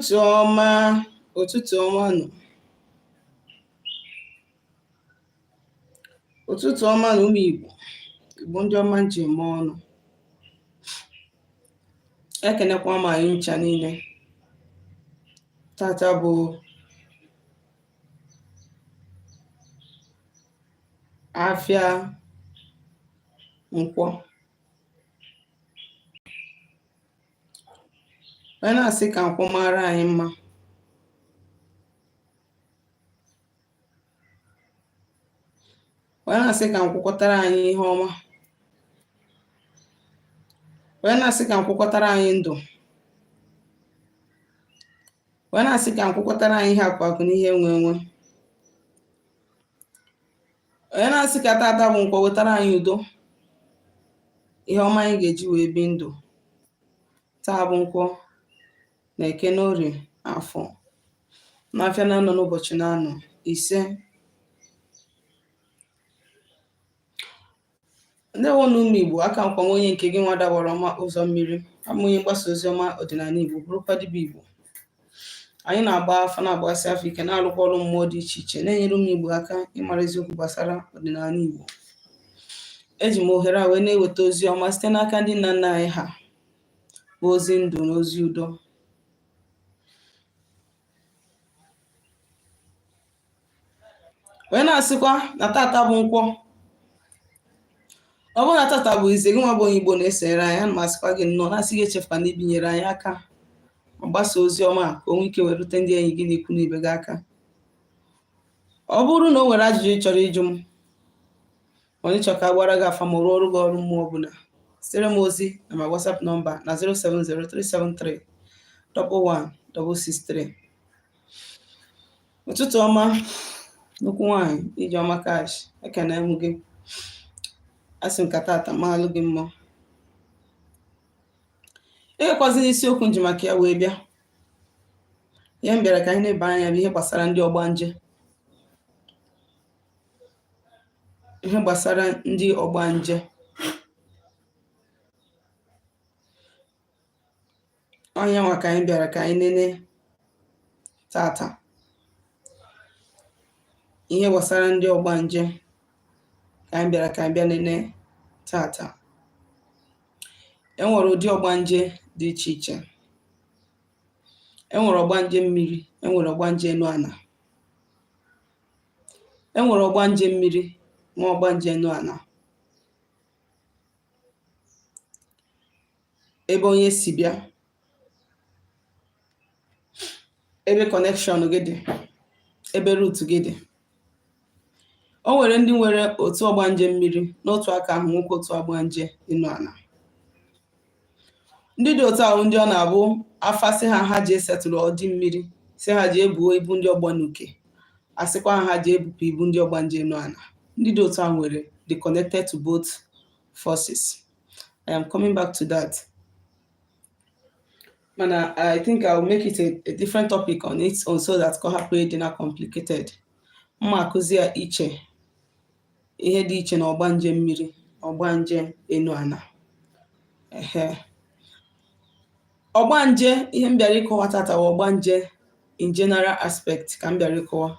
Ụtụtụ ọma, ụtụtụ ọma nụ. Ụtụtụ ọma na ụmụ Igbo, Igbo ndị ọma ji eme ọnụ. Ekenekwa m anyị ncha niile. Tata bụ afịa Nkwọ. Onye na-asị ka Nkwọ mara anyị mma. Onye na-asị ka nkwụkọtara anyị ihe ọma. Onye na-asị ka nkwụkọtara anyị ndụ. Onye na-asị ka nkwụkọtara anyị ihe akụ na ihe enwe enwe. Onye na-asị ka tata bụ Nkwọ wetara anyị udo. Ihe ọma anyị ga-eji wee bi ndụ. Taa bụ Nkwọ na Eke na Orie Afọ. N'afịa na-anọ n'ụbọchị na-anọ 5. Ndị ọnụ ụmụ Igbo, aka nkwa onye nke gị nwa dawara ọma ụzọ mmiri. Abụ onye mgbasa ozi ọma ọdịnala Igbo, bụrụkwa dibịa Igbo. Anyị na-agba afa na-agbasi afọ ike na-arụkwa ọrụ mmụọ dị iche iche na-enyere ụmụ Igbo aka ịmara eziokwu gbasara ọdịnala Igbo. Eji m ohere a wee na-eweta ozi ọma site n'aka ndị nna nna anyị ha, bụ ozi ndụ na ozi udo. Onye na-asịkwa na tata bụ Nkwọ. Ọ bụrụ na tata bụ ize gị nwa bụ onye Igbo na-esere anyị, ana m asịkwa gị nnọọ, na-asị gị echefuka na ibinyere anyị aka ma gbasa ozi ọma ka o nwee ike were rute ndị enyi gị na ikwu na ibe gị aka. Ọ bụrụ na o nwere ajụjụ ị chọrọ ịjụ m, onye chọrọ ka a gbara gị afa ma rụọ ọrụ gị ọrụ mmụọ ọbụla, sitere m ozi na ma WhatsApp nọmba na 07037311663. Ụtụtụ ọma nnukwu nwaanyị Ijeọma Cash, ekene m gị. Asị m ka tata maalụ gị mma. Ịgakwazi n'isiokwu nji maka ya wee bịa. Ihe m bịara ka anyị na-ebe anya bụ ihe gbasara ndị Ogbanje. Ihe gbasara ndị Ogbanje. Onye nwa ka anyị bịara ka anyị nene tata. Ihe gbasara ndị Ogbanje ka anyị bịara ka anyị bịa nene tata. Enwere ụdị Ogbanje dị iche iche. Enwere Ogbanje mmiri, enwere Ogbanje enu ana. Enwere Ogbanje mmiri, nwa Ogbanje enu ana. Ebe onye si bịa, ebe connection gị dị, ebe root gị dị. O nwere ndị nwere otu Ogbanje mmiri n'otu aka ahụ nwoke otu Ogbanje enu ana. Ndị dị otu ahụ ndị ọ na-abụ afasị ha ji esetụrụ ọdị mmiri, si ha ji ebuo ibu ndị Ogbanuke, asịkwa ha ji ebupụ ibu ndị Ogbanje enu ana. Ndị dị otu ahụ nwere they connected to both forces. I am coming back to that. Mana I think I will make it a different topic on its own so that ọ hapụ ịdị na complicated. Mma akụzi ya iche ihe dị iche na Ogbanje mmiri, Ogbanje enu ana. Ogbanje, ihe m bịara ịkọwa tata bụ Ogbanje in general aspect ka m bịara ịkọwa.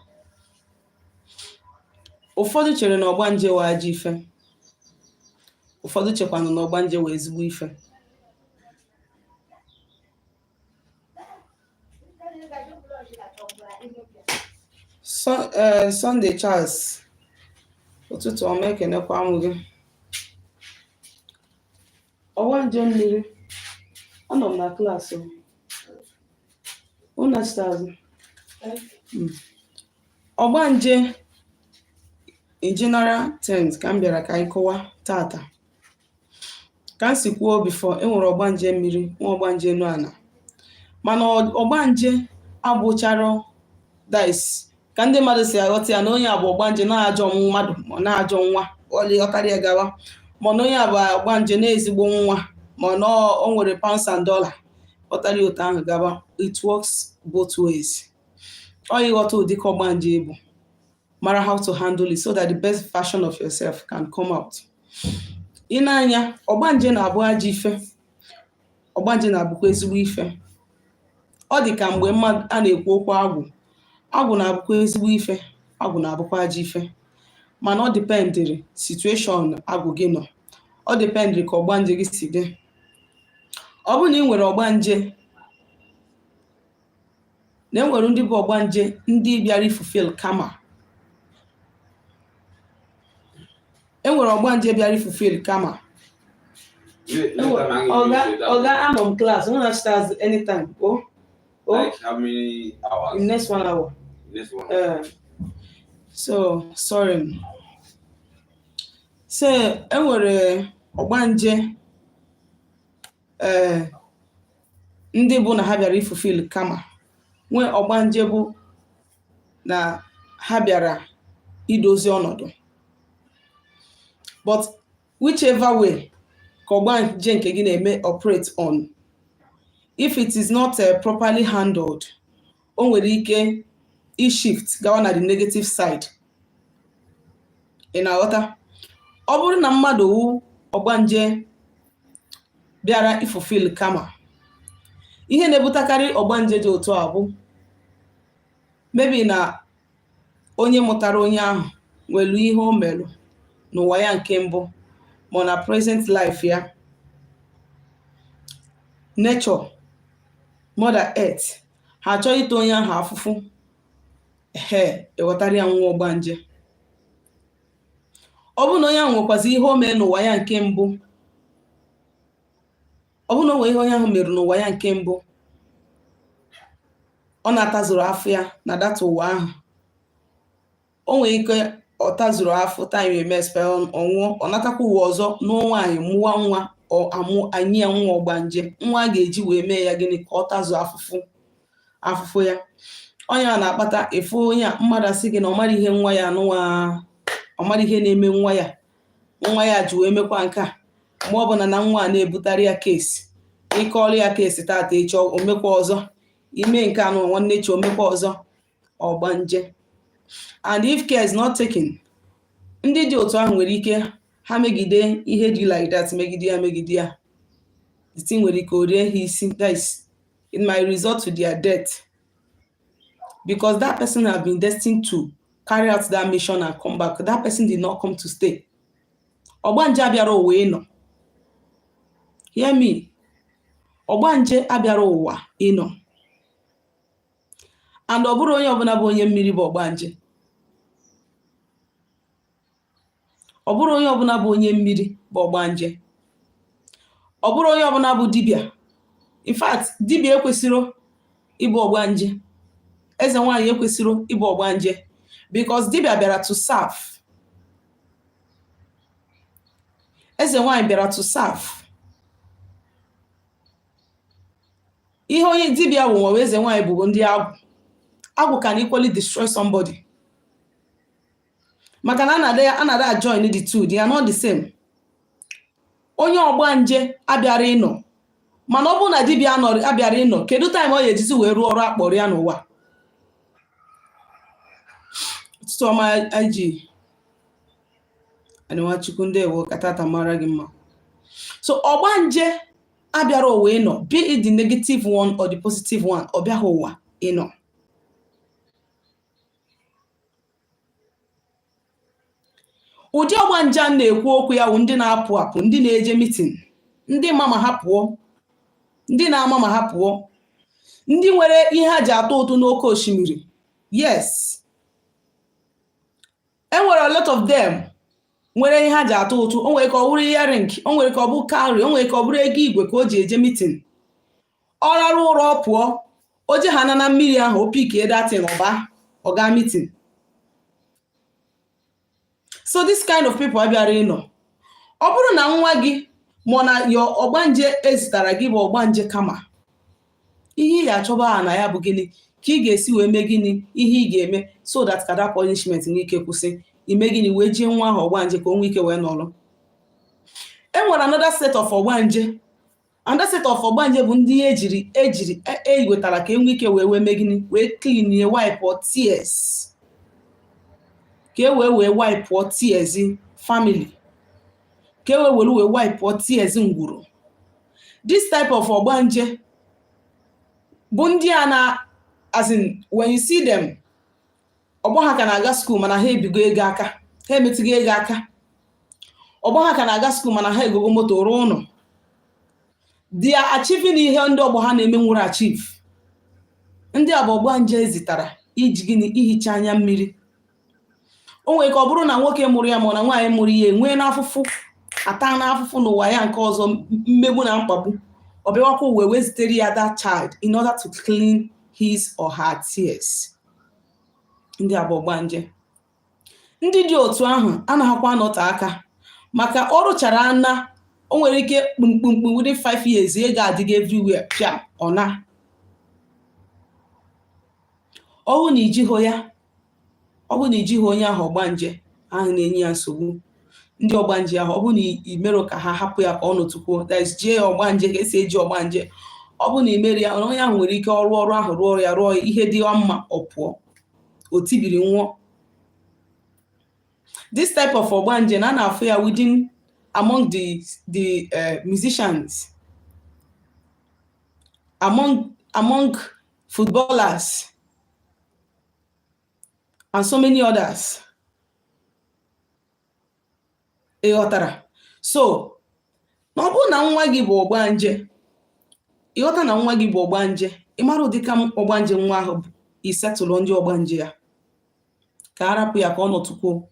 Ụfọdụ chere na Ogbanje wee ajọ ife. Ụfọdụ chekwanụ na Ogbanje wee ezigbo ife. Sunday Charles, ụtụtụ ọma, ekenekwa m gị. Ogbanje mmiri, anọ m na klaasị Ogbanje in general terms ka m bịara ka anyị kọwa tata. Ka m si kwuo before, enwere Ogbanje mmiri, nwa Ogbanje enu ana. Mana Ogbanje abụchara dice ka ndị mmadụ si aghọta ya na onye a bụ Ogbanje na-ajọ mmadụ ma na-ajọ nwa ọlịghọtara ya gawa, ma na onye a bụ Ogbanje na-ezigbo nwa, ma na o nwere pounds and dollar ọtara ya otu ahụ gawa. It works both ways. Ọ ịghọta ụdị ka Ogbanje bụ, mara how to handle it so that the best version of yourself can come out. Ị na-anya, Ogbanje na-abụ ajọ ife, Ogbanje na-abụkwa ezigbo ife. ọ dị ka mgbe mmadụ a na-ekwu okwu agwụ na-abụkwa ezigbo ife, agwụ na-abụkwa ajọ ife, mana ọ dipendịrị situation agwụ gị nọ, ọ dipendịrị ka ọgbanje gị si dị. Ọ bụrụ na ị nwere ọgbanje, na enwere ndị bụ ọgbanje ndị bịara ifufil kama, enwere ọgbanje bịara ifufil kama. Oga, I'm on class. I'm gonna start anytime. Like how many hours? In next 1 hour. Next 1 hour. So sorry. So enwere ọgbanje ndị bụ na ha bịara ifufil kama, nwee ọgbanje bụ na ha bịara idozi ọnọdụ. But whichever way ka ọgbanje nke gị na-eme operate on, if it is not properly handled, o nwere ike shift gawa na the negative side. Ị na-aghọta? Ọ bụrụ na mmadụ wụ ọgbanje bịara ifufil kama, ihe na-ebutakarị ọgbanje dị otu a bụ maybe na onye mụtara onye ahụ nwere ihe o merụ n'ụwa ya nke mbụ ma na present life ya, nature, mother earth, ha achọ ite onye ahụ afụfụ, ewetara ya nwa ọgbanje. Ọ bụrụ na onye ahụ nwekwazi ihe o mere n'ụwa ya nke mbụ, ọ bụrụ na onwe ihe onye ahụ mere n'ụwa ya nke mbụ, ọ na-atazuru afọ ya na data ụwa ahụ, o nwere ike ọ tazuru afọ time eme spell ọnwụọ, ọ natakwa ụwa ọzọ n'nwaanyị mụwa nwa anyị ya nwa ọgbanje, nwa a ga-eji wee mee ya gịnị ka ọ tazuo afụfụ ya. Onye a na-akpata efu onye mmadụ asị gị na ọ mara ihe nwa ya anụnwa, ọ mara ihe na-eme nwa ya ji wee mekwa nke a, mgbe ọ bụla na nwa a na-ebutarị ya kesi, ịkọọrọ ya kesi tata echi o mekwa ọzọ, ime nke anụ nwanne echi o mekwa ọzọ, ọgbanje. And if care is not taken, ndị dị otu ahụ nwere ike ha megide ihe dị like that, megide ya, the thing nwere ike orie ha isi, guys, it might result to their death, because that person has been destined to carry out that mission and come back. That person did not come to stay. Ogbanje abịara ụwa ịnọ. Hear me. Ogbanje abịara ụwa ịnọ. And ọ bụrụ onye ọbụla bụ onye mmiri bụ ọgbanje. Ọ bụrụ onye ọbụla bụ onye mmiri bụ ọgbanje. Ọ bụrụ onye ọbụla bụ dibịa. In fact, dibịa ekwesịrị ịbụ ọgbanje. Eze nwaanyị ekwesịrị ịbụ ọgbanje, because dibịa bịara to serve. Eze nwaanyị bịara to serve. Ihe onye dibịa bụ nwa eze nwaanyị bụ ndị agwụ. Agwụ can equally destroy somebody. Maka na another join the two, they are not the same. Onye ọgbanje abịara ịnọ, mana ọ bụ na dibịa abịara ịnọ, kedu time ọ ga-ejizi wee rụọ ọrụ akpọrọ ya n'ụwa? So my IG anịwachukwu ndewo katata mara gị mma. So ọgbanje abịara ụwa ịnọ, be it the negative one or the positive one, ọ bịaghị ụwa ịnọ. Ụdị ọgbanje a na-ekwu okwu ya bụ ndị na-apụ apụ, ndị na-eje meeting, ndị ma ma ha pụọ, ndị na-ama ma ha pụọ, ndị nwere ihe ha ji atụ ụtụ n'oké osimiri. Yes. Enwere a lot of them nwere ihe ha ji atụ ụtụ. O nwere ka ọ bụrụ earring, o nwere ka ọ bụ cowrie, o nwere ka ọ bụrụ ego igwe ka o ji eje meeting. Ọ rarụ ụra pụọ, o je ha na mmiri ahụ, o pike datin ọ ga meeting. So this kind of people abịara ịnọ. Ọ bụrụ na nwa gị ma na yo ọgbanje ezitara gị bụ ọgbanje kama, ihe ya achọba na ya bụ gịnị ka ị ga-esi wee mee gịnị, ihe ị ga-eme so that ka that punishment n'ike kwụsị, ime gịnị wee jie nwa ahụ ọgbanje ka o nwee ike wee nọrọ. Enwere another set of ọgbanje. Another set of ọgbanje bụ ndị ejiri wetara ka enwe ike wee mee gịnị, wee clean ye wipe or tears. Ka wee wipe or tears family. Ka wee wipe or tears ngwuru. This type of ọgbanje Bundiana, as in when you see them, Oboha can aga school, mana he bigo aka, he metige aka. Oboha can aga school, mana he go moto rono. They are achieving ihe ndị Oboha na-eme nwere achieve. Ndị Ogbanje zitara iji gịnị ihicha anya mmiri. O nwere ka ọ bụrụ na nwoke mụrụ ya ma na nwaanyị mụrụ ya enwee n'afụfụ ata n'afụfụ n'ụwa ya nke ọzọ mmegbu na mkpagbu. Ọ bịawakwa uwe wezitere ya that child in order to clean his or her tears. Ndị Ogbanje. Ndị dị otu ahụ anaghịkwa anọte aka maka ọ rụchara ana o nwere ike kpumkpumkpum within 5 years ị ga-adịga everywhere pịa ọna. Ọwụ na ijiho ya ọ bụ na ijiho onye ahụ Ogbanje ahụ na-enye ya nsogbu. Ndị Ogbanje ahụ ọ bụ na imero ka ha hapụ ya ka ọ nọtukwuo that is jee Ogbanje ka esi eji Ogbanje. Ọ bụ na imeri ya onye ahụ nwere ike ọrụ ahụ rụọ ya rụọ ihe dị mma ọ pụọ o tibiri nwụọ. This type of Ogbanje na na-afụ ya within among the musicians, among footballers and so many others. Ịghọtara? So, na ọ bụrụ na nwa gị bụ Ogbanje, ịghọta na nwa gị bụ Ogbanje, ị mara ụdị ka Ogbanje nwa ahụ bụ isetụlụ ndị Ogbanje ya ka arapụ ya ka ọ nọtukwuo.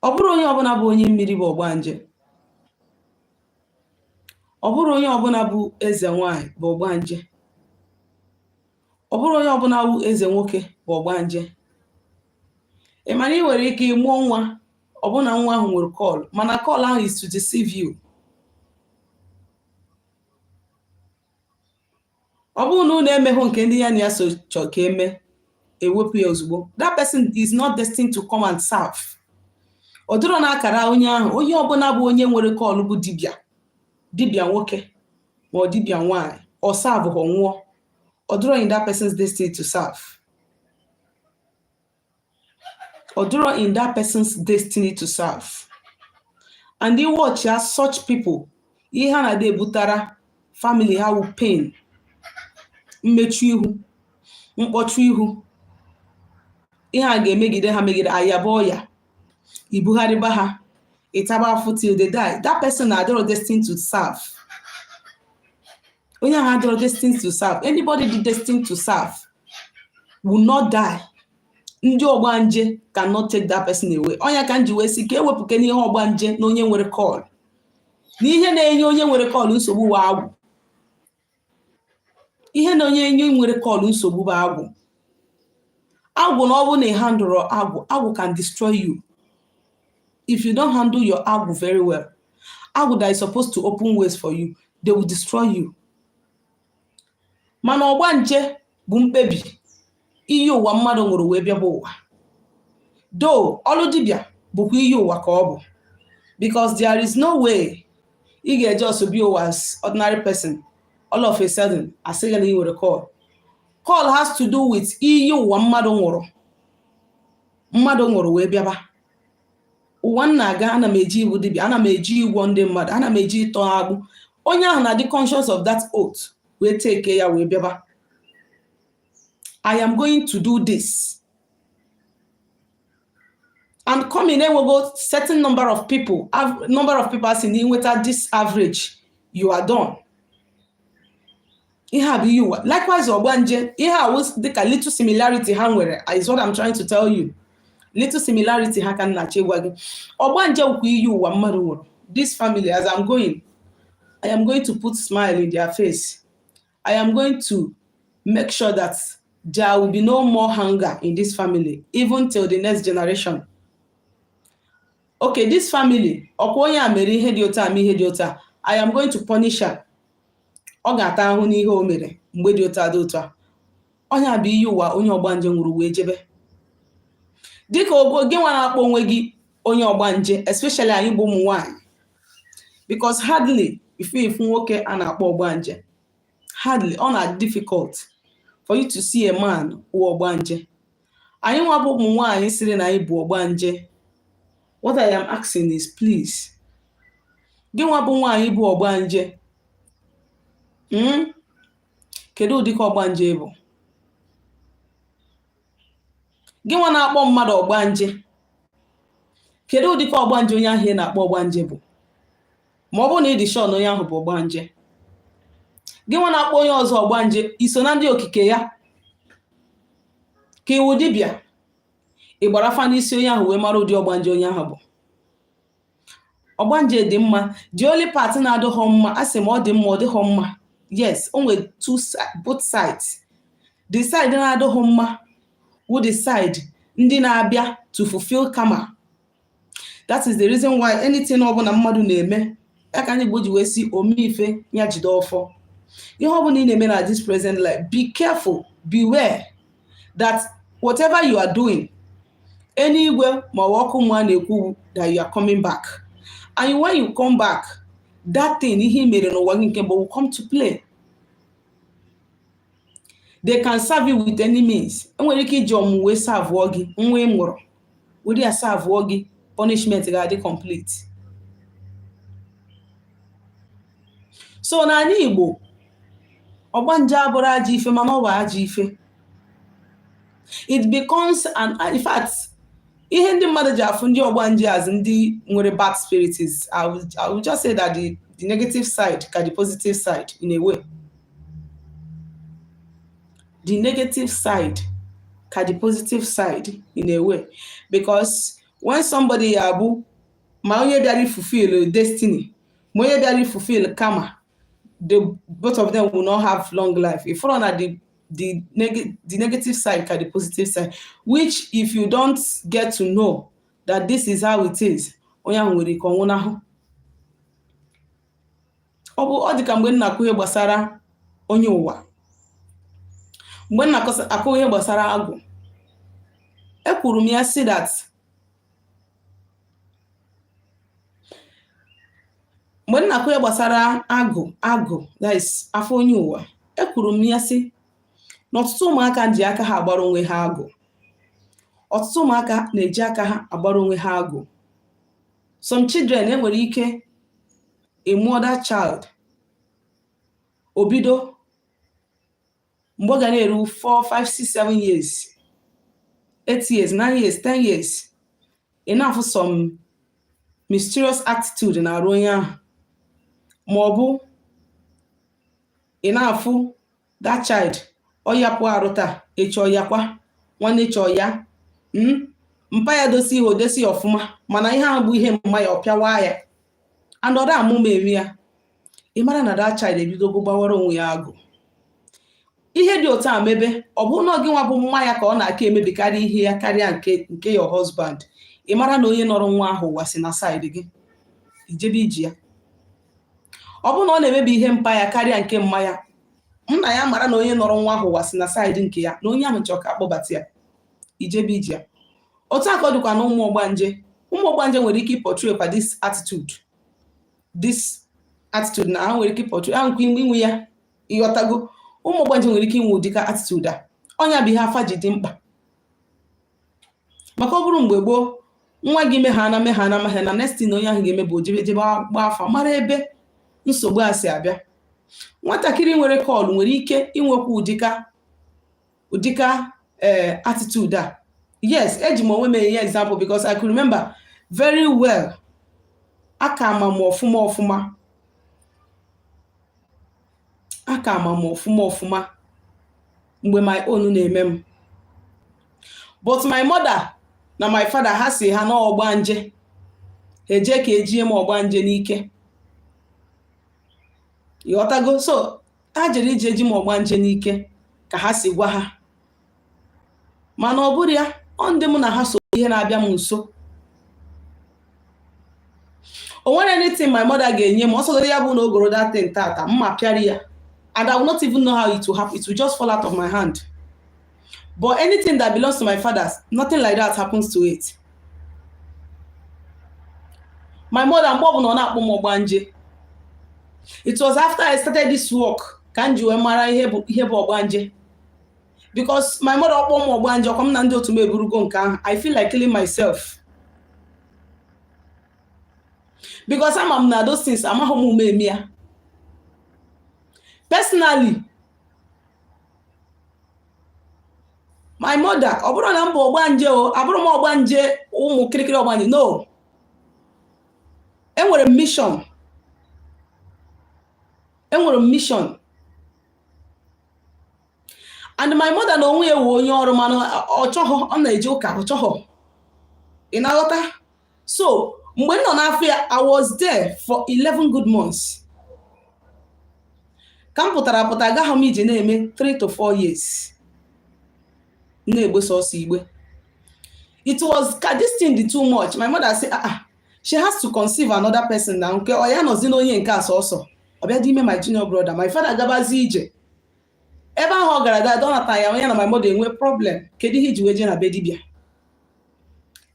Ọ bụrụ onye ọbụla bụ onye mmiri bụ Ogbanje. Ọ bụrụ onye ọbụla bụ eze nwanyị bụ Ogbanje. Ọ bụrụ onye ọbụla bụ eze nwoke bụ Ogbanje. Ị mana ị nwere ike ịmụọ nwa ọbụna nwa ahụ nwere call mana call ahụ is to deceive you. Ọ bụrụ na unu emeghụ nke ndị ya na ya so chọọ ka eme ewepụ ya ozugbo. That person is not destined to come and serve. Ọ dịrọ na akara onye ahụ onye ọbụla bụ onye nwere call bụ dibịa nwoke ma ọ dibịa nwaanyị ọ serve ho nwụọ. Ọ dịrọ in that person's destiny to serve. Ọ dịrọ in that person's destiny to serve. And you watch as such people ihe ha na-ede butara family ha will pain, mmechu ihu, mkpọchu ihu. Ihe a ga-emegide ha megide ayaba ya ibugharịba ha itaba afụ till they die. That person adịrọ destined to serve. Onye ahụ adịrọ destined to serve. Anybody destined to serve will not die. Ndị Ogbanje cannot take that person away. Onye ka nji wee sị ka ewepụke n'ihe Ogbanje na onye nwere call. N'ihe na-enye onye nwere call nsogbu bụ agwụ. Ihe na onye nwere call nsogbu bụ agwụ. Agwụ na ọ bụ na ị handle agwụ can destroy you. If you don't handle your agwụ very well, agwụ that is supposed to open ways for you, they will destroy you. Mana Ogbanje bụ mkpebi iyi ụwa mmadụ nwere wee bịa bụ ụwa. Though ọlụ dibịa bụkwa iyi ụwa ka ọ bụ. Because there is no way ị ga-eje be ụwa as ordinary person all of a sudden asị gị na ị nwere call. Call has to do with iyi ụwa mmadụ nwụrụ wee bịaba. Ụwa na-aga ana m eji ibu dibịa, ana m eji igwọ ndị mmadụ, ana m eji ịtọ agbụ. Onye ahụ na dị conscious of that oath wee take ya wee bịaba. I am going to do this. And coming in will go certain number of people as in inweta this average, you are done. Likewise, Ogbanje, was the little similarity is what I'm trying to tell you. Little similarity can Ogbanje this family, as I'm going, I am going to put smile in their face. I am going to make sure that there will be no more hunger in this family, even till the next generation. Okay, this family, I am going to punish her. Dịka ogo gị nwa na-akpọ onwe gị onye Ogbanje, especially anyị bụ ụmụ nwanyị, because hardly ifu nwoke a na-akpọ Ogbanje, hardly ọ na difficult for you to see a man who Ogbanje. Anyị nwa bụ ụmụ nwanyị sịrị na anyị bụ Ogbanje. What I am asking is, please, gị nwa bụ nwaanyị bụ Ogbanje, kedu ụdị ka Ogbanje bụ? Gị nwa na-akpọ mmadụ Ogbanje, kedu ụdị ka Ogbanje onye ahụ ị na-akpọ Ogbanje bụ? Ma ọ bụrụ na ị dị sure na onye ahụ bụ Ogbanje. Gị nwa na-akpọ onye ọzọ Ogbanje, iso na ndị okike ya ka iwu dibịa, ị gbara afa n'isi onye ahụ wee mara ụdị Ogbanje onye ahụ bụ. Ogbanje dị mma, the only part na-adịghọ mma, a sị ma ọ dị mma ọ dịghọ mma. Yes, o nwere both sides. The side na-adịghọ mma with the side ndị na-abịa to fulfill karma. That is the reason why anything ọbụla mmadụ na-eme, ya ka ndị Igbo ji wee si omeife ya jide ọfọ. Ihe ọbụla ị na-eme na this present life, be careful, beware that whatever you are doing, anywhere ma ọkụ mma na-ekwu that you are coming back. And when you come back, that thing ihe mere n'ụwa gị nke will come to play. They can serve you with any means. Enwere ike iji ọmụ wee serve gị, nwa ị mụrụ, were ya serve gị, punishment ga-adị complete. So n'ala Igbo, Ogbanje abụrụ ajọ ife mana ọ bụ ajọ ife. It becomes in fact, ihe ndị mmadụ ji afụ ndị Ogbanje as ndị nwere bad spirits, I will just say that the negative side ka the positive side in a way. The negative side ka the positive side in a way. Because when somebody yabu, ma onye bịara fulfill destiny, ma onye bịara fulfill karma, both of them will not have long life. If you're on the negative side ka the positive side, which if you don't get to know that this is how it is, onye ahụ nwere ike ọnwụnahụ. Ọ dị ka mgbe m na-akụ ihe gbasara onye ụwa, mgbe m na-akụ ihe gbasara agụ, ekwuru m ya si that mgbe m na-akụ ihe gbasara agụ, that is afọ onye ụwa, ekwuru m ya si na ọtụtụ ụmụaka ji aka ha agbara onwe ha agụ. Ọtụtụ ụmụaka na-eji aka ha agbara onwe ha agụ. Some children enwere ike a mother child, obido mgbe ọ ga na-eru 4, 5, 6, 7 years, 8 years, 9 years, 10 years, enough some mysterious attitude na-arụ onye ahụ. Ma ọ bụ enough that child ọ yapụ arụ taa, ịchọ yakwa, nwanne chọọ ya, mpa ya dosi ihe odesi ọfụma, mana ihe ahụ bụ ihe mma ya ọpịawa ya, and ọda amụma emi ya. Ị mara na that child ebidogo gbawara onwe ya agụ. Ihe dị otu a mebe, ọ bụ na gị nwa bụ mma ya ka ọ na-aka emebi karịa ihe ya karịa nke your husband. Ị mara na onye nọrọ nwa ahụ wasi na side gị, ijebe iji ya. Ọ bụ na ọ na-emebi ihe mpa ya karịa nke mma ya, nna ya mara na onye nọrọ nwa ahụ wasi na side nke ya, na onye ahụ chọrọ ka akpọbata ya, ijebe iji ya. Otu aka ọ dịkwa na ụmụ Ogbanje. Ụmụ Ogbanje nwere ike portray kwa this attitude na ha nwere ike portray ahụ nke inwe ya, ịghọtago. Ụmụ Ogbanje nwere ike inwe ụdịka attitude a. Ọnya bụ ihe afa ji dị mkpa. Maka ọ bụrụ mgbe gboo, nwa gị meha na next thing onye ahụ ga-eme bụ jebe gba afa, mara ebe nsogbu a si abịa. Nwatakịrị nwere kọlụ nwere ike inwekwa ụdịka attitude a. Yes, eji m onwe m enye example because I could remember very well. Aka ama m ọfụma mgbe my own na-eme m. But my mother na my father ha si ha na Ogbanje, eje ka ejie m Ogbanje n'ike. Ịghọtago? So ha jere ije eji m Ogbanje n'ike ka ha si gwa ha. Mana ọ bụrụ ya, ọ ndị m na ha so ihe na-abịa m nso. O nwere anything my mother ga-enye m, ọsọgoro ya bụ na ogoro that thing tata, mma pịarị ya. And I will not even know how it will happen. It will just fall out of my hand. But anything that belongs to my father, nothing like that happens to it. My mother, Ogbanje. It was after I started this work, Kanji Mara ihe bụ Ogbanje. Because my mother Ogbanje, I feel like killing myself. Because I'm na those things I'm a personally. My mother, Oburo na mbo Ogbanje o, aburo mo Ogbanje umu kirikiri Ogbanje. No. Enwere mission. Enwere mission. And my mother no onwe ewu onye ọrụ mana ọchọghọ ọ na-eje ụka ọchọghọ. Ị na-aghọta? So, mgbe m nọ n'afọ ya, I was there for 11 good months. Ka m pụtara agaghị m ije na-eme 3 to 4 years. Na-egbe sọsọ igbe. It was this thing dị too much. My mother said, she has to conceive another person na nke ọ ya nọzi n'onye nke asọsọ. Ọ bịa dị ime my junior brother. My father gabazi ije. Ebe ahụ ọ gara aga Donata ya onye na my mother enwe problem. Kedu ihe iji weje na be dibịa?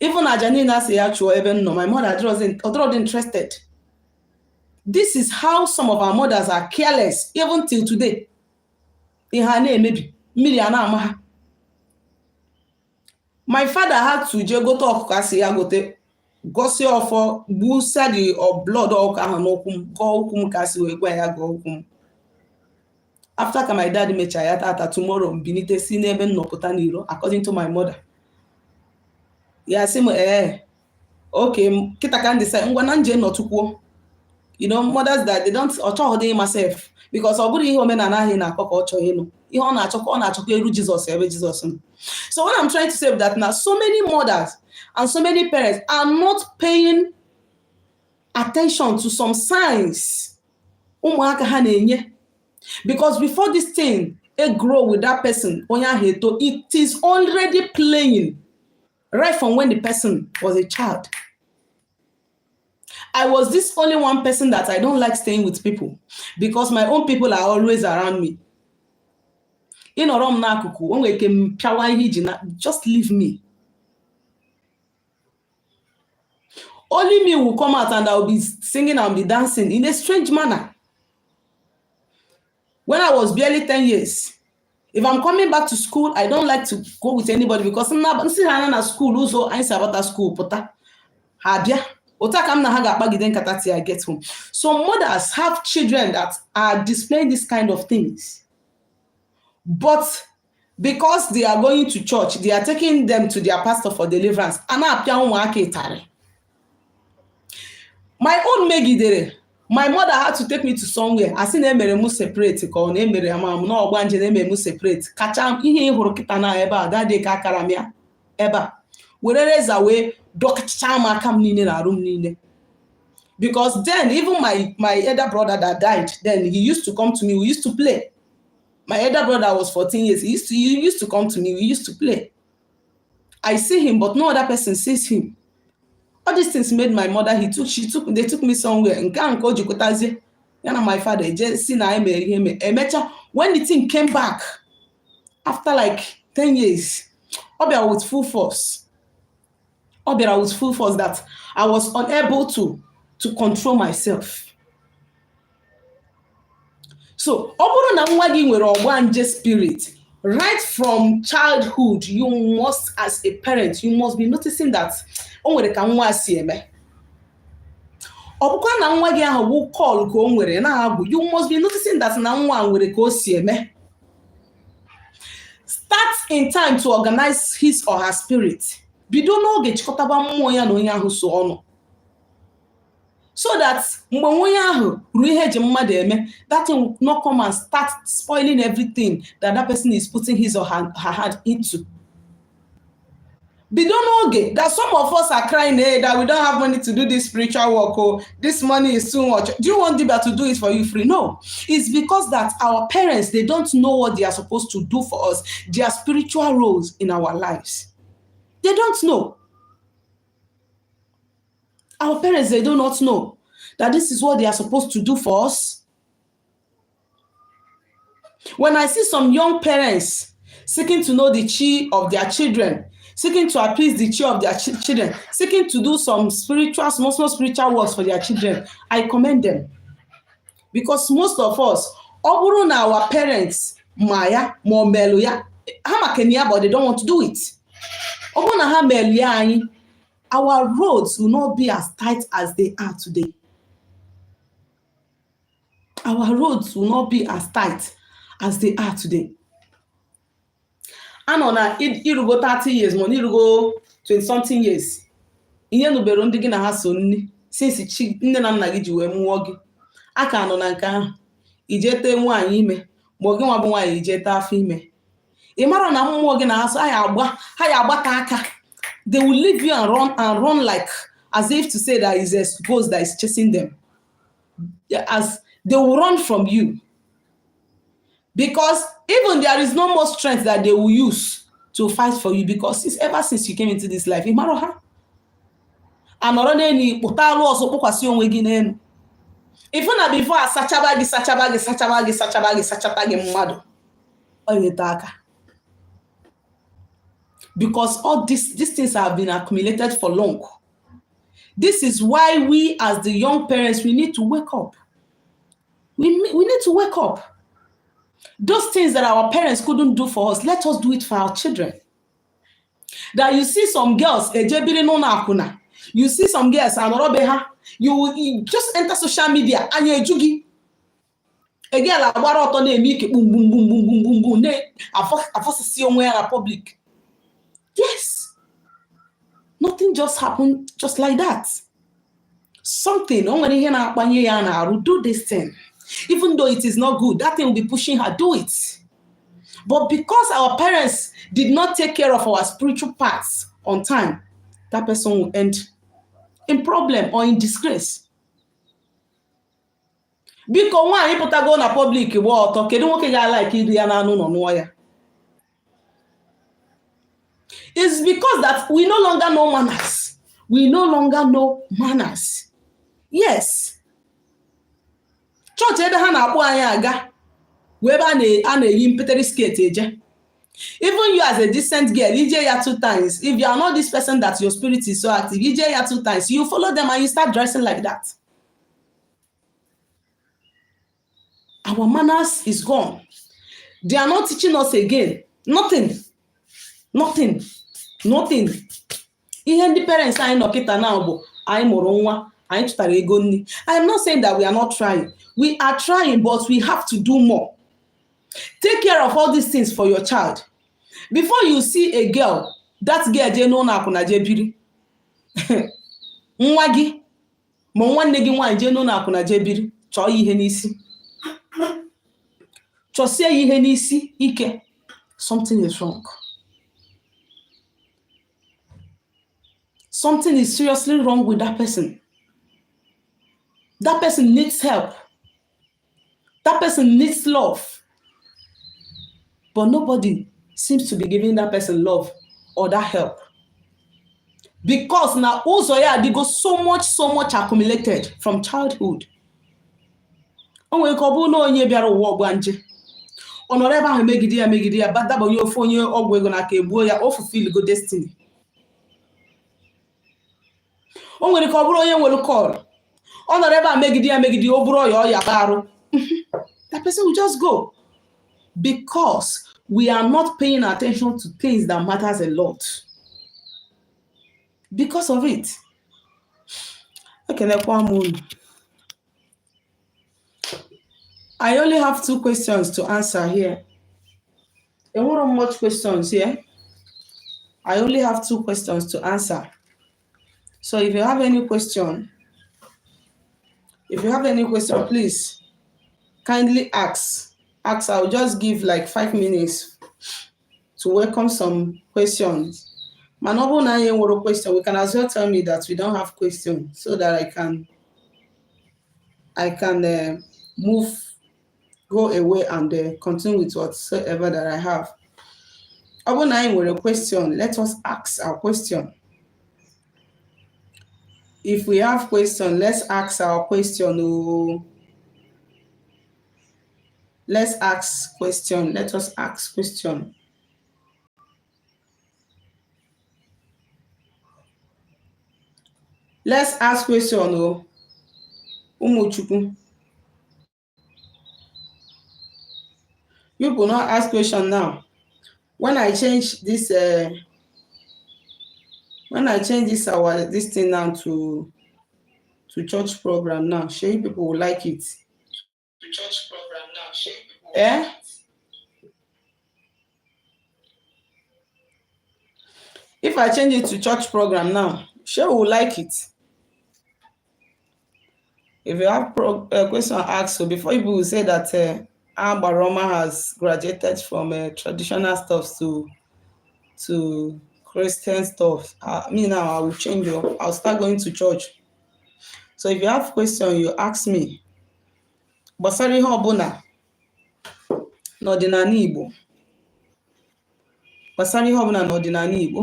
Even aja niile asị ya chụọ ebe nọ, my mother wasn't interested. This is how some of our mothers are careless even till today. Ihe a na-emebi, mmiri a na-ama ha. My father had to je gote ọkụkọ asị ya gote, gosi ọfọ, gbusa the blood ọkụkọ ahụ n'ụkwụ m, gọọ ụkwụ m ka asị wee gwa ya gọọ ụkwụ m. After ka my dad mechara ya tata tomorrow mbinite si n'ebe nnọpụta n'iro according to my mother. Ya sị m okay, kita ka ndị say ngwa na nje nọtukwuo. You know, mothers that they don't ọchọghọ dị myself because ọ bụrụ ihe omenala ahụ na-akọ ka ọ chọọ ịnụ. Ihe ọ na-achọkwa eru Jesus ebe Jesus nọ. So what I'm trying to say is that now so many mothers and so many parents are not paying attention to some signs ụmụaka ha na-enye. Because before this thing grow with that person, it is already playing right from when the person was a child. I was this only one person that I don't like staying with people because my own people are always around me. Just leave me. Only me will come out and I will be singing and be dancing in a strange manner. When I was barely 10 years, if I'm coming back to school, I don't like to go with anybody because I'm not school. Also, I say about that school, I get home. So mothers have children that are displaying this kind of things. But because they are going to church, they are taking them to their pastor for deliverance. My own Megidere, my mother had to take me to somewhere. I seen them separate. No Ogbanje separate. Kacham ihe hụrụ kita na eba that day ka karamia eba. Whereas away dokchama kam nine na room nine. Because then even my elder brother that died, then he used to come to me. We used to play. My elder brother was 14 years. He used to come to me. We used to play. I see him, but no other person sees him. All these things made my mother, they took me somewhere. And my father, when the thing came back, after like 10 years, Obia with full force. Obia with full force that I was unable to control myself. So, Oburu na nwa gi nwere Ogbanje spirit. Right from childhood, you must, as a parent, you must be noticing that onwere ka nwa si eme. Obukwa na nwa gi ahụ bụ call ka onwere na agụ, you must be noticing that na nwa nwere ka o si eme. Start in time to organize his or her spirit. Bido n'oge chịkọtaba mmụọ ya na onye ahụ so ọnụ. So that mgbe onye ahụ ru ihe ji mmadụ eme, that thing will not come and start spoiling everything that person is putting his or her hand into. Bido n'oge that some of us are crying that we don't have money to do this spiritual work, or this money is too much. Do you want Dibia to do it for you free? No. It's because that our parents, they don't know what they are supposed to do for us, their spiritual roles in our lives. They don't know. Our parents, they do not know that this is what they are supposed to do for us. When I see some young parents seeking to know the chi of their children, seeking to appease the chi of their children, seeking to do some small spiritual works for their children, I commend them. Because most of us, oburu na our parents, Maya, Momeluya, Hamakenia, but they don't want to do it. Oburu na Hameluya, our roads will not be as tight as they are today. Our roads will not be as tight as they are today. And on irugo 30 years, mo irugo 20 something years. Ihe nubere ndị gị na ha so nni since chi nne na nna gị ji wee mụọ gị. Aka nọ na nke ahụ. Ijete nwaanyị ime, ma gị nwa bụ nwaanyị ijete afọ ime. Ị mara na mmụọ gị na ha so ha ya agbata aka. They will leave you and run like as if to say that is a ghost that is chasing them. As they will run from you. Because even there is no more strength that they will use to fight for you, because ever since you came into this life, ị mara ha. Anọrọ n'eni kpụtalụ ọsọ kpụkwasị onwe gị n'elu. Ifu na before asachaba gị mmadụ. Ọ yeta aka. Because all these things have been accumulated for long. This is why we as the young parents, we need to wake up. We need to wake up. Those things that our parents couldn't do for us, let us do it for our children. That you see some girls, you see some girls, you just enter social media and you're jugi. A girl boom, I public. Yes. Nothing just happened just like that. Something, do this thing. Even though it is not good, that thing will be pushing her, do it. But because our parents did not take care of our spiritual parts on time, that person will end in problem or in disgrace. Because when people go na public, it's because that we no longer know manners. We no longer know manners. Yes. Church ebe ha na-akpọ anyị aga webe a na-eyi mpeteri skirt eje. Even you as a decent girl, ije ya 2 times. If you are not this person that your spirit is so active, ije ya 2 times, you follow them and you start dressing like that. Our manners is gone. They are not teaching us again. Nothing. Ihe ndị parents anyị nọkịta na bụ anyị mụrụ nwa, anyị chụtara ego nni. I am not saying that we are not trying. We are trying, but we have to do more. Take care of all these things for your child. Before you see a girl, that girl je no na akuna je biri. Nwa gị, ma nwanne gị nwaanyị je no na akuna je biri, chọọ ihe n'isi. Chọsie ihe n'isi ike. Something is wrong. Something is seriously wrong with that person. That person needs help. That person needs love. But nobody seems to be giving that person love or that help. Because now also they go so much accumulated from childhood. Onwe kobu no onye biara uwa Ogbanje. Honorable ha megide ya bada bo yo fonye ogwe go na ka ebuo ya o fulfill go destiny. Onwe ko buru onye nwelu call. Honorable megide o buru ya baru. That person will just go. Because we are not paying attention to things that matters a lot. Because of it. Okay, I only have 2 questions to answer here. There weren't much questions here. I only have 2 questions to answer. So if you have any question, please kindly ask. I'll just give like 5 minutes to welcome some questions. Manobu na yen woro question. We can as well tell me that we don't have questions so that I can go away and continue with whatsoever that I have. Obu na yen woro question. Let us ask our question. If we have question, let's ask our question. Oh. Let's ask question. Let us ask question. Let's ask question. Oh. Umuchuku. You will not ask question now. When I change this When I change this thing now to church program now, sure people will like it. The church program now, sure people will Eh? like it. If I change it to church program now, sure we will like it. If you have question ask, so before people will say that Baroma has graduated from traditional stuff to Christian stuff, me now I will change. I'll start going to church. So if you have question, you ask me. Gbasara ihe ọbụla n'ọdịnala Igbo. Gbasara ihe ọbụla n'ọdịnala Igbo.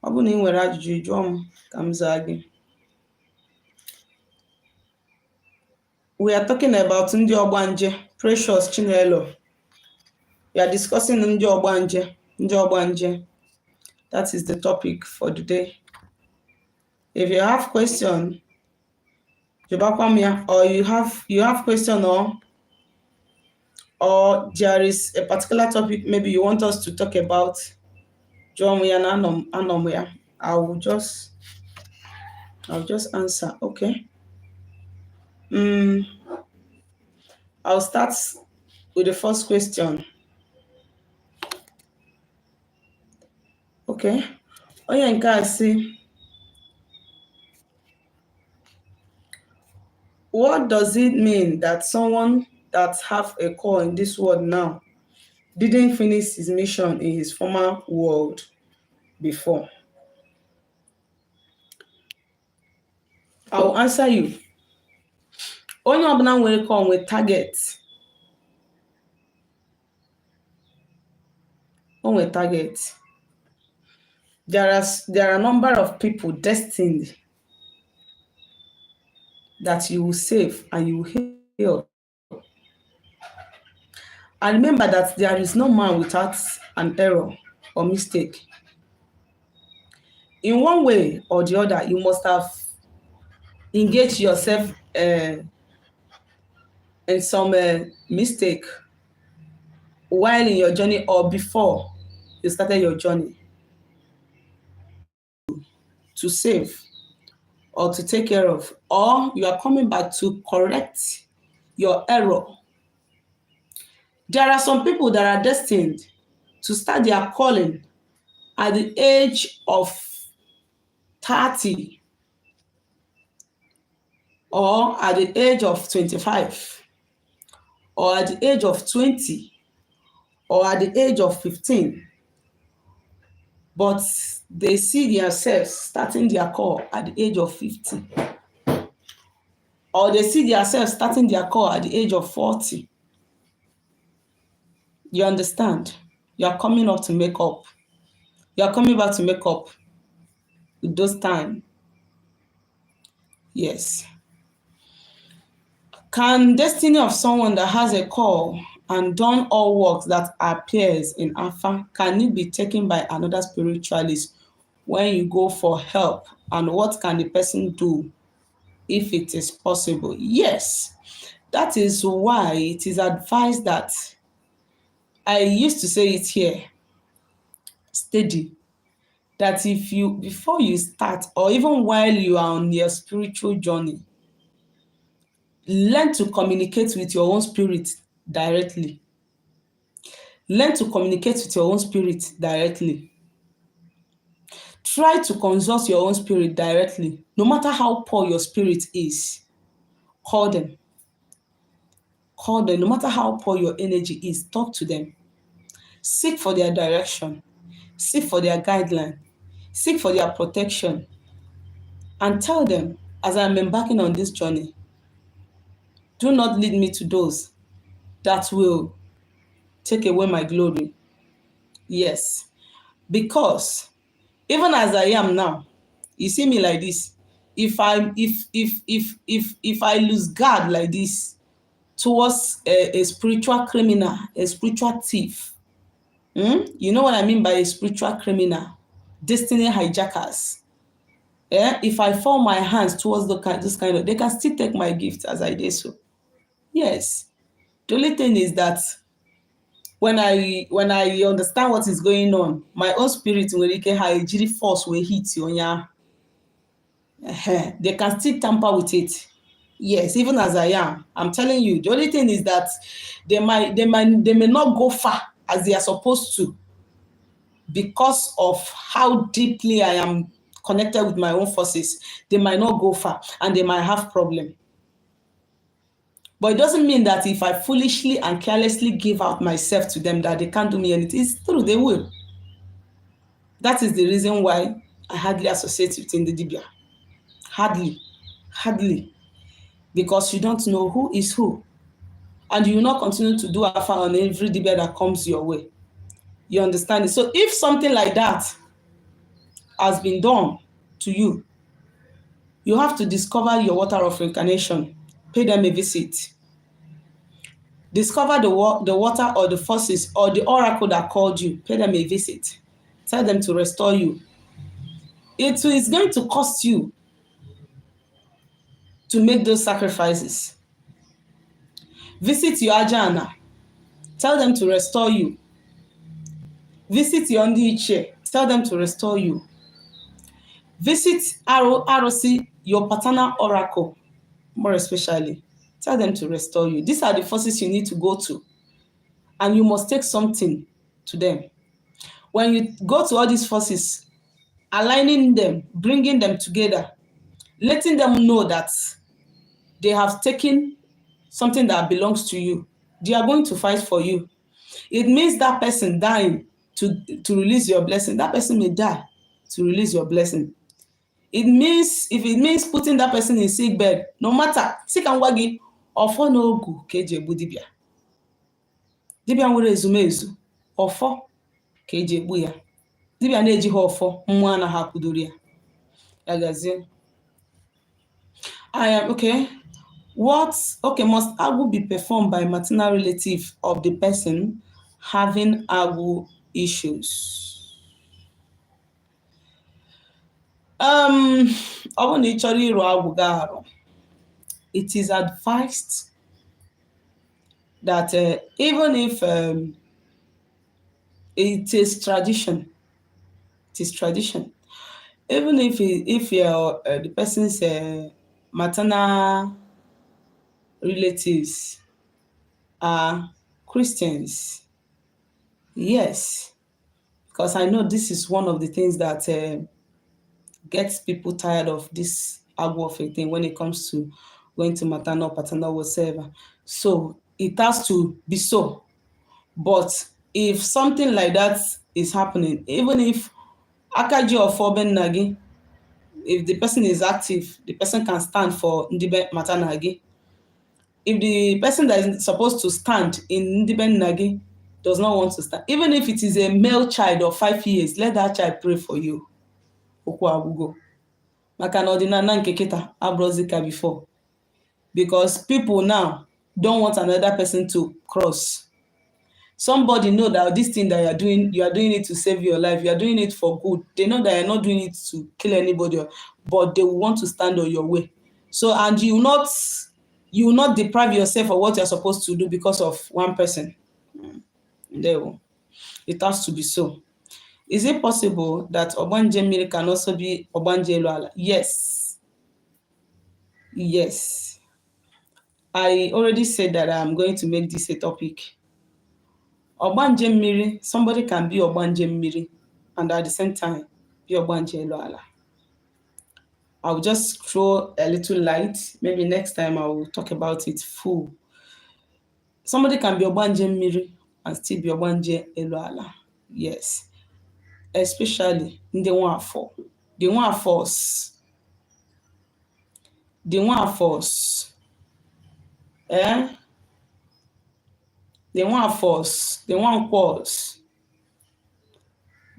Ọ bụrụ na ị nwere ajụjụ jụọ m ka m zaa gị. We are talking about ndị Ogbanje, Precious Chinelo. We are discussing ndị Ogbanje. That is the topic for today. If you have question, or you have question or there is a particular topic maybe you want us to talk about, I'll just answer. Okay. I'll start with the first question. Okay. Onye nke a sị, what does it mean that someone that have a call in this world now didn't finish his mission in his former world before? I'll answer you. Onye ọbụla nwere call with target. With target. There are a number of people destined that you will save and you will heal. And remember that there is no man without an error or mistake. In one way or the other, you must have engaged yourself in some mistake while in your journey or before you started your journey. To save or to take care of, or you are coming back to correct your error. There are some people that are destined to start their calling at the age of 30 or at the age of 25 or at the age of 20 or at the age of 15. But they see themselves starting their call at the age of 50. Or they see themselves starting their call at the age of 40. You understand? You are coming up to make up. You are coming back to make up with those time. Yes. Can destiny of someone that has a call and done all works that appears in Alpha, can it be taken by another spiritualist when you go for help? And what can the person do if it is possible? Yes. That is why it is advised that, I used to say it here, steady, that before you start, or even while you are on your spiritual journey, learn to communicate with your own spirit directly. Learn to communicate with your own spirit directly. Try to consult your own spirit directly. No matter how poor your spirit is, call them. Call them. No matter how poor your energy is, talk to them. Seek for their direction. Seek for their guideline. Seek for their protection. And tell them, as I'm embarking on this journey, do not lead me to those that will take away my glory. Yes. Because even as I am now, you see me like this. If I lose guard like this towards a spiritual criminal, a spiritual thief, you know what I mean by a spiritual criminal, destiny hijackers. If I fall my hands towards this kind of, they can still take my gift as I did so. Yes. The only thing is that when I understand what is going on, my own spirit will ejiri force will hit you. They can still tamper with it. Yes, even as I am, I'm telling you. The only thing is that they may not go far as they are supposed to, because of how deeply I am connected with my own forces. They might not go far, and they might have problem. But it doesn't mean that if I foolishly and carelessly give out myself to them, that they can't do me anything. It's true, they will. That is the reason why I hardly associate with Ndidibia. Hardly. Because you don't know who is who. And you will not continue to do alpha on every Dibia that comes your way. You understand it? So if something like that has been done to you, you have to discover your water of reincarnation. Pay them a visit. Discover the water or the forces or the oracle that called you. Pay them a visit. Tell them to restore you. It is going to cost you to make those sacrifices. Visit your Ajana. Tell them to restore you. Visit your Ndiiche. Tell them to restore you. Visit Arosi, your paternal oracle, more especially. Tell them to restore you. These are the forces you need to go to. And you must take something to them. When you go to all these forces, aligning them, bringing them together, letting them know that they have taken something that belongs to you. They are going to fight for you. It means that person dying to release your blessing. That person may die to release your blessing. If it means putting that person in sick bed, no matter, sick and wagi, ofo no gu keje bu dibia. Dibia nwere ezumezu, ofo keje bu ya. Dibia na-eji ha ofo, mmụọ na ha kwudoro ya. Agazie. I am okay. Must Agu be performed by maternal relative of the person having Agu issues? It is advised that even if it is tradition, even if the person's maternal relatives are Christians, yes, because I know this is one of the things that gets people tired of this Agu thing when it comes to going to maternal, paternal, whatever. So it has to be so. But if something like that is happening, even if Akaji or Foben Nagi, if the person is active, the person can stand for Ndibe Matanagi. If the person that is supposed to stand in Ndibe Nagi does not want to stand, even if it is a male child of 5 years, let that child pray for you. Okwu abugo. Maka na ọdịnala nke kịta abrozika before. Because people now don't want another person to cross. Somebody know that this thing that you are doing it to save your life. You are doing it for good. They know that you're not doing it to kill anybody, but they will want to stand on your way. So, and you will not deprive yourself of what you're supposed to do because of one person. It has to be so. Is it possible that Ogbanje Mmiri can also be Ogbanje Eluala? Yes. Yes. I already said that I'm going to make this a topic. Ogbanje Mmiri, somebody can be Ogbanje Mmiri and at the same time be Ogbanje Eluala. I'll just throw a little light. Maybe next time I will talk about it full. Somebody can be Ogbanje Mmiri and still be Ogbanje Eluala. Yes. Especially in the one force. The one force. The one force. The one force. The one cause.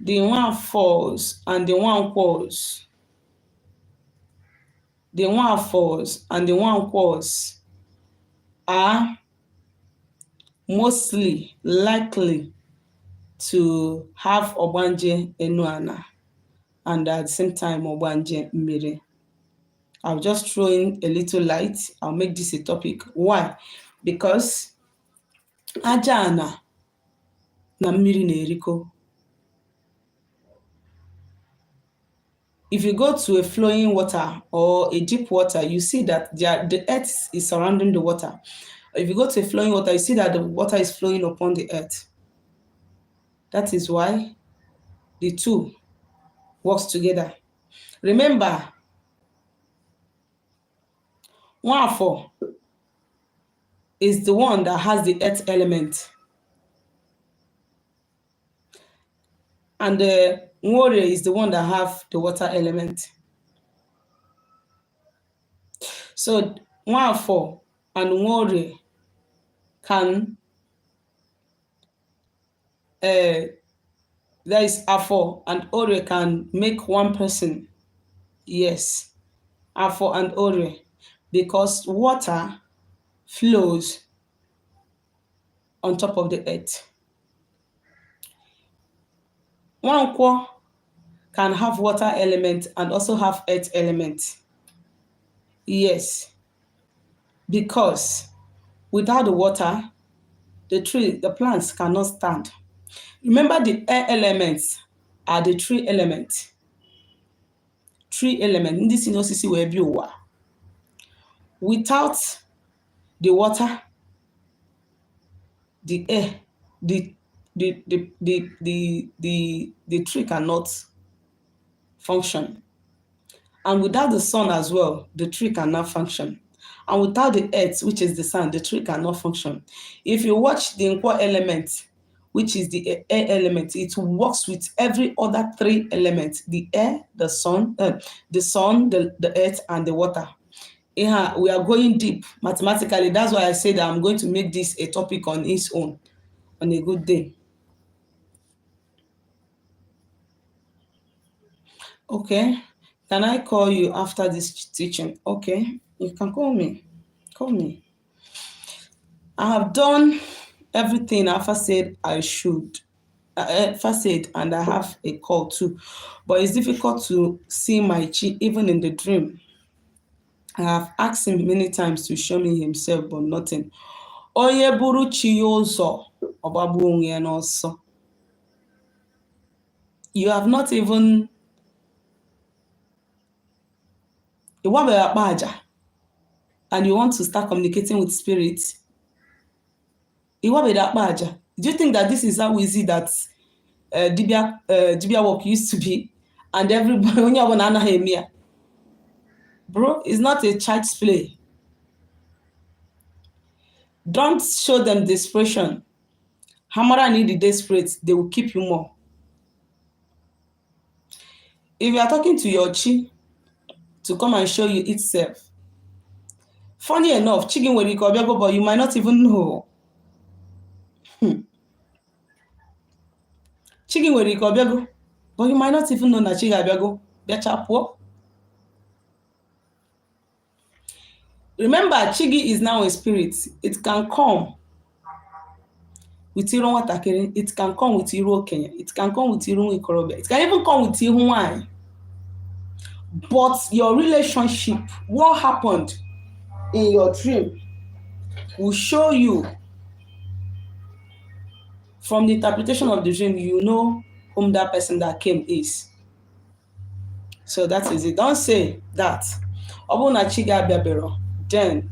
The one force and the one cause. The one force and the one cause are mostly likely to have Ogbanje Enuana and at the same time Ogbanje Mmiri. I'll just throw in a little light. I'll make this a topic. Why? Because Ajana na mmiri na-eriko. If you go to a flowing water or a deep water, you see that the earth is surrounding the water. If you go to a flowing water, you see that the water is flowing upon the earth. That is why the two works together. Remember, Nwafo is the one that has the earth element. And the Nwore is the one that have the water element. So Nwafo and Nwore can, there is Afo and Ore can make one person. Yes, Afo and Ore, because water flows on top of the earth. Nwankwo can have water element and also have earth element. Yes, because without the water, the plants cannot stand. Remember, the air elements are the tree elements. Tree element. In this osisi wee bi ụwa. Without the water, the air, the tree cannot function. And without the sun as well, the tree cannot function. And without the earth, which is the sun, the tree cannot function. If you watch the Nkowa element, which is the air element, it works with every other three elements: the air, the sun, the earth, and the water. Yeah, we are going deep mathematically. That's why I said that I'm going to make this a topic on its own on a good day. Okay. Can I call you after this teaching? Okay, you can call me. Call me. I have done everything Alpha said I should. Alpha said, and I have a call too. But it's difficult to see my chi even in the dream. I have asked him many times to show me himself, but nothing. Onye buru chi ụzọ, ọgbagbu onwe ya n'ọsọ. You have not even and you want to start communicating with spirits. Do you think that this is how easy that Dibia work used to be? And everybody, bro, it's not a child's play. Don't show them desperation. Hamara need the desperate, they will keep you more. If you are talking to your chi to come and show you itself, funny enough, chicken will recover, but you might not even know. Chicken will recover, but you might not even know that chicken will. Remember, Chigi is now a spirit. It can come with Iron Watakere. It can come with Iro Kenya. It can come with Iron Ikorobe. It can even come with Ihuai. But your relationship, what happened in your dream, will show you from the interpretation of the dream, you know whom that person that came is. So that is it. Don't say that. Obuna Chiga Bebero. Then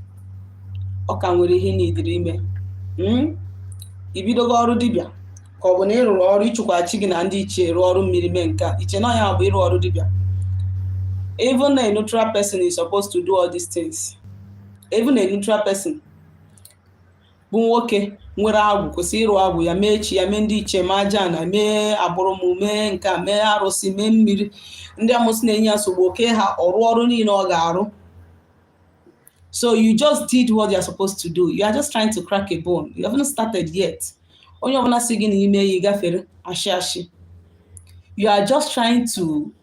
ọka nwere ihe n'idiri ime ibidogo ọrụ dibịa ka ọ bụ na ịrụrụ ọrụ ịchụkwachi gị na ndị ichie rụọ ọrụ mmiri mee nka iche na ya bụ ịrụ ọrụ dibịa. Even a neutral person is supposed to do all these things. Even a neutral person bụ nwoke nwere agwụ kwesị ịrụ agwụ ya mee chi ya mee ndị ichie ma aja na mee agbụrụ mee nka mee arụsị mee mmiri ndị amụsị na-enye nsogbu oke ha ọrụ ọrụ niile ọ ga-arụ. So you just did what you're supposed to do. You are just trying to crack a bone. You haven't started yet. You are just trying to,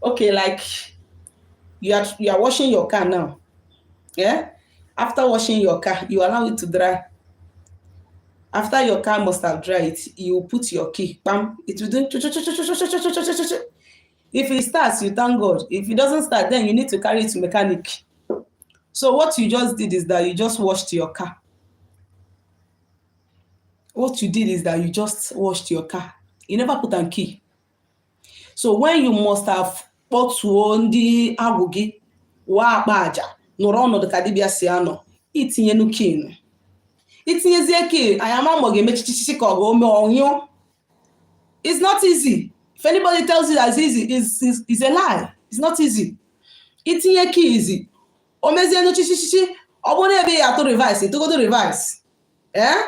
okay, like you are washing your car now. Yeah? After washing your car, you allow it to dry. After your car must have dried, you put your key. Bam, it will do. If it starts, you thank God. If it doesn't start, then you need to carry it to mechanic. So what you just did is that you just washed your car. What you did is that you just washed your car. You never put on key. So when you must have kpọtuo ndị agwụ gị waa akpa aja nọrọ ọnọdụ ka dibịa si anọ itinyenu kin. Itinyezie key, I am among a ka ọ It's not easy. If anybody tells you that it's easy, it's a lie. It's not easy. Itinye key easy. Omezienu chichichichi, obone ebe ya to revise, to go to revise.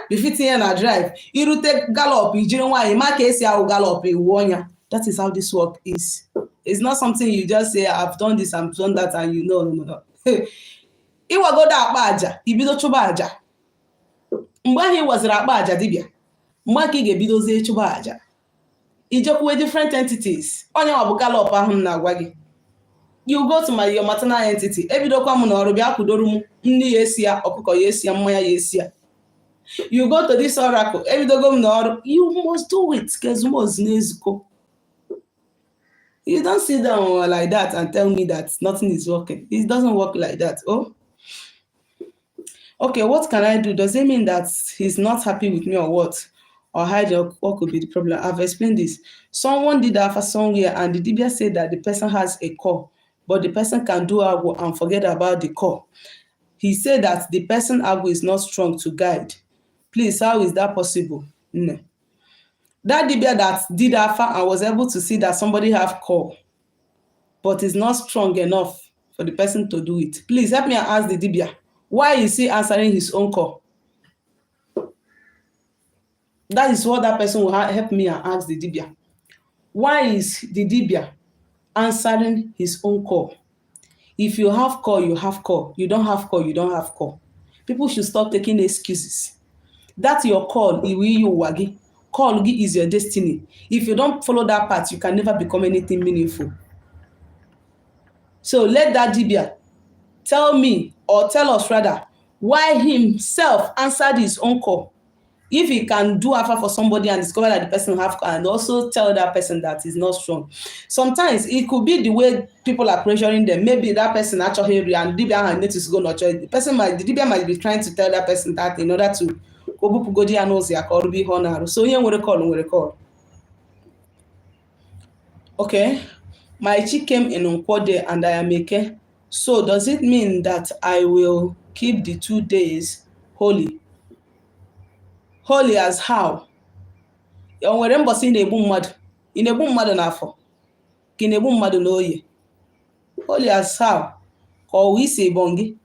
Befitting na drive. Irute gallop, ijiri nwaanyị ma ka esi ahụ gallop iwu ọnya. That is how this work is. It's not something you just say, I've done this, I've done that, and you know, no. Iwagoda akpa aja, ibido chụba aja. Mgbe ahụ waziri akpa aja dibịa, mgbe ka ị ga-ebidozie chụba aja. Ijekwu different entities. Onye ọ bụ gallop ahụ m na-agwa gị. You go to your maternal entity. Ebidokwa m n'ọrụ bịa kwudoro m nri ya esi ya, ọkụkọ ya esi ya, mmanya ya esi ya. You go to this oracle. Ebidogo m n'ọrụ. You must do it. Kezumoz n'ezuko. You don't sit down like that and tell me that nothing is working. It doesn't work like that. Oh. Okay, what can I do? Does it mean that he's not happy with me or what? Or what could be the problem? I've explained this. Someone did Alpha somewhere and the Dibia said that the person has a call, but the person can do Agwo and forget about the call. He said that the person Agwo is not strong to guide. Please, how is that possible? No. That Dibia that did Alpha and was able to see that somebody have call, but is not strong enough for the person to do it. Please help me and ask the Dibia, why is he answering his own call? That is what that person will help me and ask the Dibia. Why is the Dibia answering his own call? If you have call, you have call. You don't have call, you don't have call. People should stop taking excuses. That's your call. Call is your destiny. If you don't follow that path, you can never become anything meaningful. So let that Dibia tell me, or tell us rather, why himself answered his own call. If he can do Alpha for somebody and discover that the person have, and also tell that person that is not strong. Sometimes it could be the way people are pressuring them. Maybe that person actually and Dibia need to go nurture. The Dibia might be trying to tell that person that in order to so here call. Okay, my chick came in Nkowa and I am a. So does it mean that I will keep the 2 days holy? Holy as how? Onwere mbosi na-egbu mmadụ. Ị na-egbu mmadụ n'afọ. Ka ị na-egbu mmadụ n'oye. Holy as how? Ka ọ isi bongi.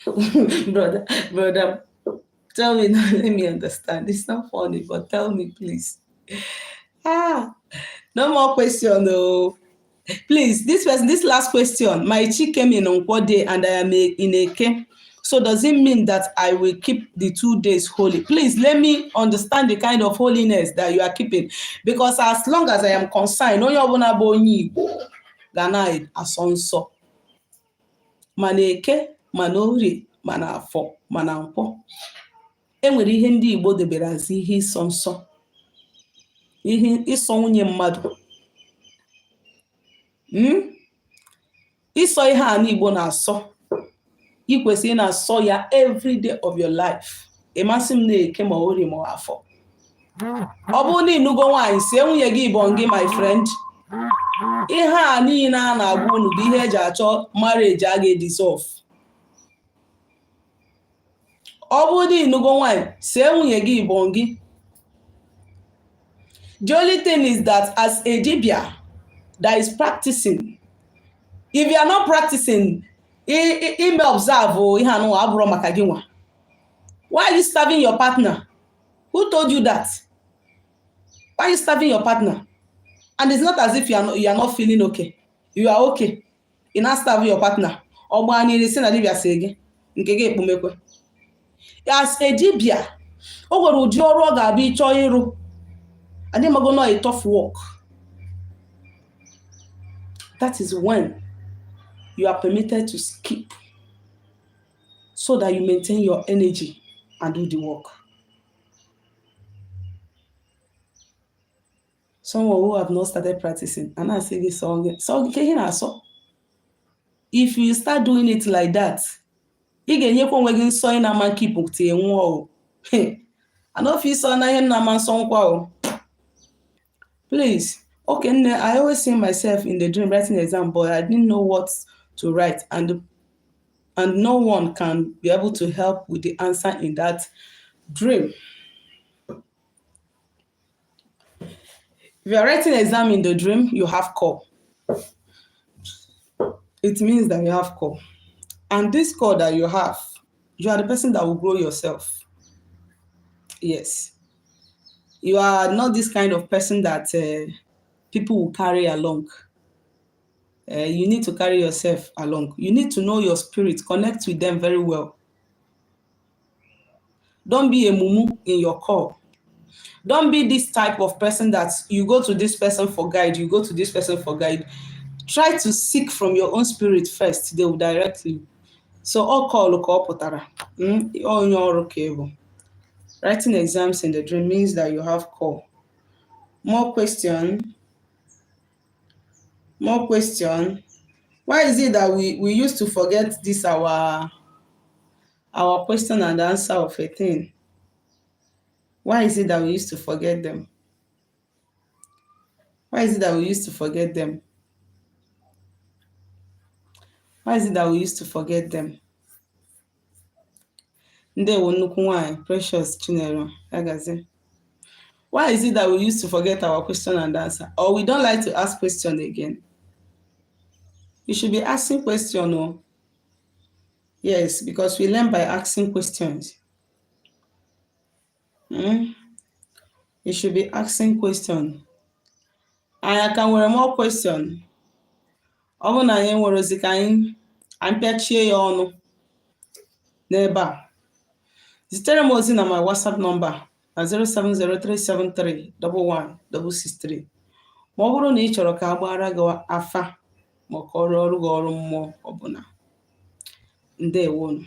Brother, tell me now, let me understand. It's not funny, but tell me, please. No more question, no. Please, this last question. My chick came in on Nkowa and I am in Eke. So does it mean that I will keep the 2 days holy? Please let me understand the kind of holiness that you are keeping. Because as long as I am concerned, no yobona bonyi ganaid asonso. Maneke, manori, manafo, manampo. Enwere ihe ndị Igbo debere azi ihe ịsọ nsọ. Ihe ịsọ nwunye mmadụ. Ịsọ ihe a n'Igbo na-asọ. You kwesịrị na-asọ ya every day of your life. Emasị m na-eke ma ori ma afọ. Ọ bụ na ịnụgo nwaanyị sie nwunye gị bongi, my friend. Ihe a niile a na-agwa unu bụ ihe eji achọ marriage a ga-dissolve. Ọ bụ na ịnụgo nwaanyị sie nwunye gị bongi. The only thing is that as a Dibia that is practicing, if you are not practicing, he may observe why are you starving your partner? Who told you that? Why are you starving your partner? And it's not as if you are not feeling okay. You are okay. You're not starving your partner. As a Dibia, and then going a tough work. That is when you are permitted to skip so that you maintain your energy and do the work. Someone who have not started practicing, and I say this song, if you start doing it like that, ị ga-enyekwa onwe gị nsọ ị na-ama nkipụta enwe o. Anọfe iso na ihe na-ama nsọ nkwa o. Please, okay, I always see myself in the dream writing exam, but I didn't know what to write, and no one can be able to help with the answer in that dream. If you are writing exam in the dream, you have call. It means that you have call. And this call that you have, you are the person that will grow yourself. Yes. You are not this kind of person that people will carry along. You need to carry yourself along. You need to know your spirit, connect with them very well. Don't be a mumu in your call. Don't be this type of person that you go to this person for guide, you go to this person for guide. Try to seek from your own spirit first. They will direct you. So all call potara. All your cable. Writing exams in the dream means that you have call. More question. Why is it that we used to forget this our question and answer of a thing? Why is it that we used to forget them? Why is it that we used to forget them? Why is it that we used to forget them? Ndewo nnukwu nwanyị, Precious Chinelo, Agazi. Why is it that we used to forget our question and answer? Or we don't like to ask question again? You should be asking question, oh. Yes, because we learn by asking questions. You should be asking question. And I can wear more question. Ọ bụ na anyị nwere ozi ka anyị pịachie ya ọnụ n'ebe a. Zitere m ozi na my WhatsApp number na 07037311663. Ma ọ bụrụ na ị chọrọ ka a gbara gị afa ma ọ kọrọ ọrụ gị ọrụ mmụọ ọbụla. Ndewonu.